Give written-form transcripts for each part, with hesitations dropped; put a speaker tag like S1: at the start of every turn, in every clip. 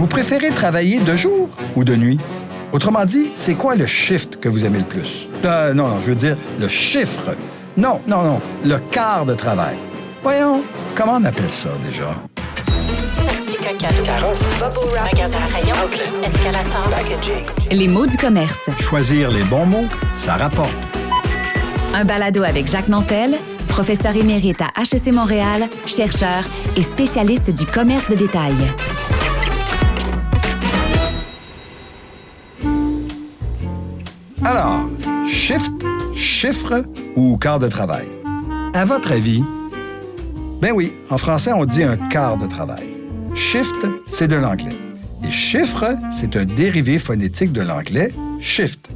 S1: Vous préférez travailler de jour ou de nuit? Autrement dit, c'est quoi le shift que vous aimez le plus? Non, je veux dire le chiffre. Non, le quart de travail. Voyons, comment on appelle ça déjà?
S2: Certificat cadeau. Carrosse. Bubble wrap. Magasin à rayons. Outlet. Escalator. Packaging.
S3: Les mots du commerce.
S1: Choisir les bons mots, ça rapporte.
S3: Un balado avec Jacques Nantel, professeur émérite à HEC Montréal, chercheur et spécialiste du commerce de détail.
S1: Alors, shift, chiffre ou quart de travail? À votre avis? Ben oui, en français, on dit un quart de travail. Shift, c'est de l'anglais. Et chiffre, c'est un dérivé phonétique de l'anglais shift.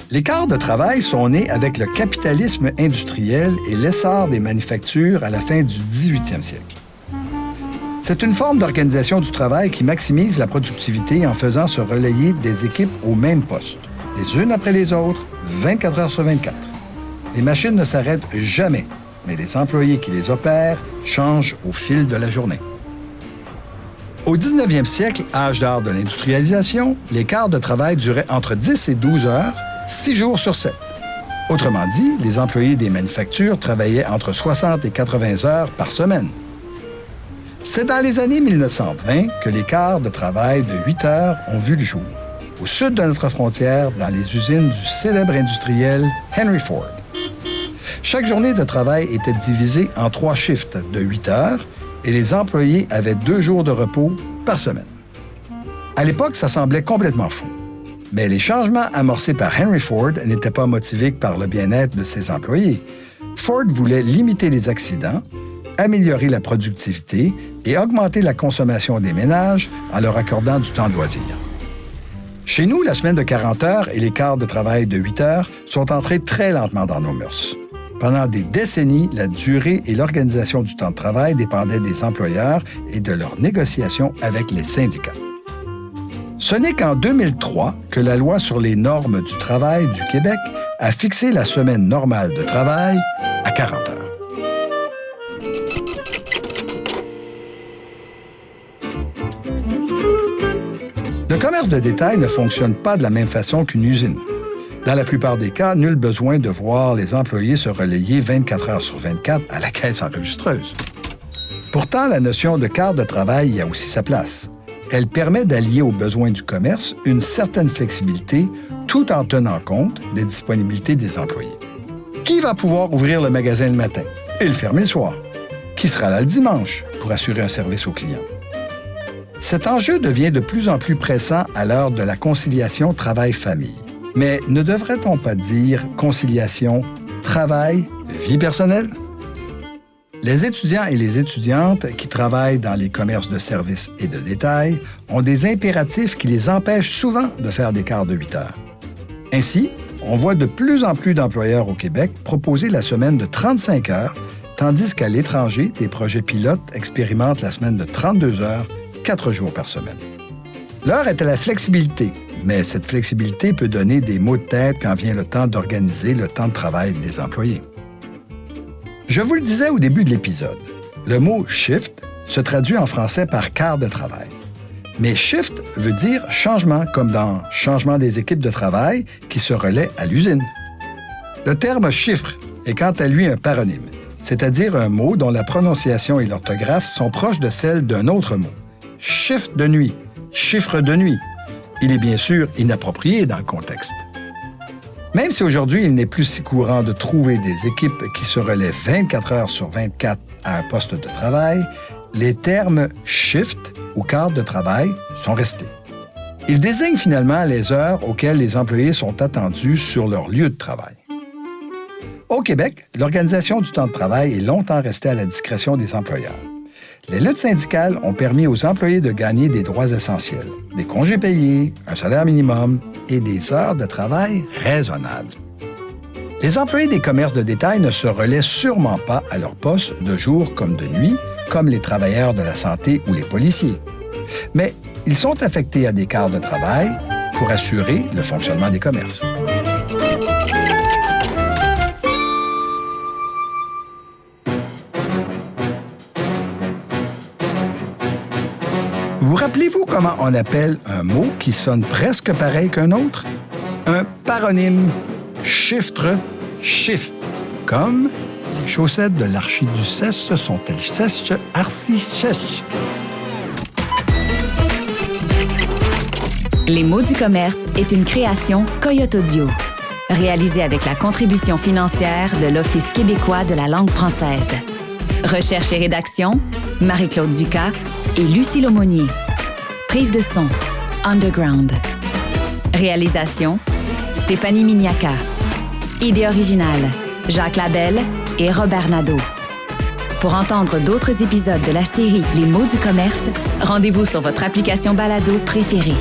S1: Les quarts de travail sont nés avec le capitalisme industriel et l'essor des manufactures à la fin du 18e siècle. C'est une forme d'organisation du travail qui maximise la productivité en faisant se relayer des équipes au même poste, les unes après les autres, 24 heures sur 24. Les machines ne s'arrêtent jamais, mais les employés qui les opèrent changent au fil de la journée. Au 19e siècle, âge d'or de l'industrialisation, les quarts de travail duraient entre 10 et 12 heures, 6 jours sur 7. Autrement dit, les employés des manufactures travaillaient entre 60 et 80 heures par semaine. C'est dans les années 1920 que les quarts de travail de 8 heures ont vu le jour, au sud de notre frontière, dans les usines du célèbre industriel Henry Ford. Chaque journée de travail était divisée en 3 shifts de 8 heures et les employés avaient 2 jours de repos par semaine. À l'époque, ça semblait complètement fou. Mais les changements amorcés par Henry Ford n'étaient pas motivés que par le bien-être de ses employés. Ford voulait limiter les accidents, améliorer la productivité et augmenter la consommation des ménages en leur accordant du temps de loisir. Chez nous, la semaine de 40 heures et les quarts de travail de 8 heures sont entrés très lentement dans nos mœurs. Pendant des décennies, la durée et l'organisation du temps de travail dépendaient des employeurs et de leurs négociations avec les syndicats. Ce n'est qu'en 2003 que la loi sur les normes du travail du Québec a fixé la semaine normale de travail à 40 heures. Le commerce de détail ne fonctionne pas de la même façon qu'une usine. Dans la plupart des cas, nul besoin de voir les employés se relayer 24 heures sur 24 à la caisse enregistreuse. Pourtant, la notion de quart de travail y a aussi sa place. Elle permet d'allier aux besoins du commerce une certaine flexibilité tout en tenant compte des disponibilités des employés. Qui va pouvoir ouvrir le magasin le matin et le fermer le soir? Qui sera là le dimanche pour assurer un service aux clients? Cet enjeu devient de plus en plus pressant à l'heure de la conciliation travail-famille. Mais ne devrait-on pas dire conciliation travail-vie personnelle? Les étudiants et les étudiantes qui travaillent dans les commerces de services et de détail ont des impératifs qui les empêchent souvent de faire des quarts de 8 heures. Ainsi, on voit de plus en plus d'employeurs au Québec proposer la semaine de 35 heures, tandis qu'à l'étranger, des projets pilotes expérimentent la semaine de 32 heures, 4 jours par semaine. L'heure est à la flexibilité, mais cette flexibilité peut donner des maux de tête quand vient le temps d'organiser le temps de travail des employés. Je vous le disais au début de l'épisode, le mot « shift » se traduit en français par « quart de travail ». Mais « shift » veut dire changement, comme dans « changement des équipes de travail qui se relaient à l'usine ». Le terme « chiffre » est quant à lui un paronyme, c'est-à-dire un mot dont la prononciation et l'orthographe sont proches de celles d'un autre mot. Shift de nuit, chiffre de nuit. Il est bien sûr inapproprié dans le contexte. Même si aujourd'hui, il n'est plus si courant de trouver des équipes qui se relaient 24 heures sur 24 à un poste de travail, les termes « shift » ou « quart de travail » sont restés. Ils désignent finalement les heures auxquelles les employés sont attendus sur leur lieu de travail. Au Québec, l'organisation du temps de travail est longtemps restée à la discrétion des employeurs. Les luttes syndicales ont permis aux employés de gagner des droits essentiels, des congés payés, un salaire minimum et des heures de travail raisonnables. Les employés des commerces de détail ne se relaient sûrement pas à leur poste de jour comme de nuit, comme les travailleurs de la santé ou les policiers. Mais ils sont affectés à des quarts de travail pour assurer le fonctionnement des commerces. Vous rappelez-vous comment on appelle un mot qui sonne presque pareil qu'un autre? Un paronyme. Chiffre, shift. Comme les chaussettes de l'archiduchesse sont-elles sèches, archi-sèches?
S3: Les mots du commerce est une création Coyote Audio, réalisée avec la contribution financière de l'Office québécois de la langue française. Recherche et rédaction, Marie-Claude Ducas et Lucie Laumonier. Prise de son, Underground. Réalisation, Stéphanie Miniaca. Idée originale, Jacques Labelle et Robert Nadeau. Pour entendre d'autres épisodes de la série Les mots du commerce, rendez-vous sur votre application balado préférée.